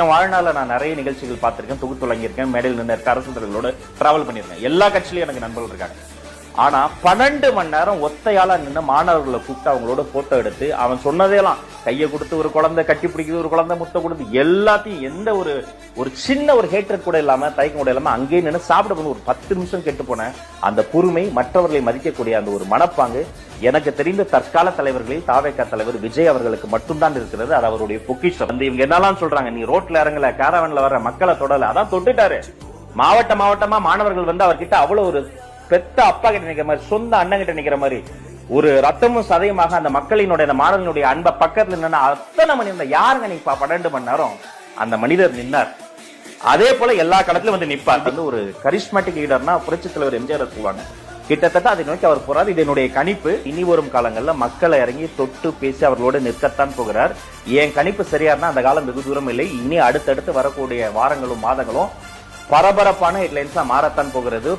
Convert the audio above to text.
என் வாழ்நாள நான் நிறைய நிகழ்ச்சிகள் பார்த்திருக்கேன், தொகுத்து வழங்கியிருக்கேன், மேடையில் நின்று இருக்க அரசு தலைவர்களோட டிராவல் பண்ணியிருக்கேன். எல்லா கட்சியிலும் எனக்கு நண்பர்கள் இருக்காங்க. ஆனா 12 மணி நேரம் ஒத்தையாளா நின்று மாணவர்களை கூப்பிட்டு அவங்களோட போட்டோ எடுத்து அவன் சொன்னதெல்லாம் கையை கொடுத்து ஒரு குழந்தை கட்டி பிடிக்குது, ஒரு குழந்தை முட்டை கொடுத்து எல்லாத்தையும் எந்த ஒரு சின்ன ஒரு ஹேட்டர் கூட இல்லாம தயக்கம் கூட இல்லாம அங்கேயே நின்று சாப்பிட போன ஒரு 10 நிமிஷம் கெட்டு போன அந்த பொறுமை, மற்றவர்களை மதிக்கக்கூடிய அந்த ஒரு மனப்பாங்கு எனக்கு தெரிந்த தற்கால தலைவர்களில் தாவேகா தலைவர் விஜய் அவர்களுக்கு மட்டும்தான் இருக்கிறது. அது அவருடைய பொக்கிஷம். வந்து இவங்க என்னெல்லாம் சொல்றாங்க, நீ ரோட்ல இறங்கல, காரவன்ல வர மக்களை தொடல, அதான் தொட்டுட்டாரு. மாவட்டமா மாணவர்கள் வந்து அவர்கிட்ட அவ்வளவு ஒரு பெத்த அப்பா கிட்ட நிக்கிற மாதிரி, சொந்த அண்ணன் கிட்ட நிக்கிற மாதிரி, ஒரு ரத்தமும் சதையுமாக அந்த மக்களினுடைய அந்த மாணவர்களுடைய அன்பை பக்கத்துல நின்னா அத்தனை மணி நேரம் யாருங்க நிப்பா? 12 மணி நேரம் அந்த மனிதர் நின்னார். அதே போல எல்லா களத்திலும் வந்து நிப்பார். வந்து ஒரு கரிஸ்மேட்டிக் லீடர்னா புரட்சி தலைவர் எம்ஜிஆர் சொல்லுவாங்க. கிட்டத்தட்ட அதை நோக்கி அவர் போறார். இது என்னுடைய கணிப்பு. இனி வரும் காலங்கள்ல மக்களை இறங்கி தொட்டு பேசி அவர்களோடு நிற்கத்தான் போகிறார். என் கணிப்பு சரியாருன்னா அந்த காலம் வெகு தூரம் இல்லை. இனி அடுத்தடுத்து வரக்கூடிய வாரங்களும் மாதங்களும் பரபரப்பான ஹெட்லைன்ஸா மாறத்தான் போகிறது.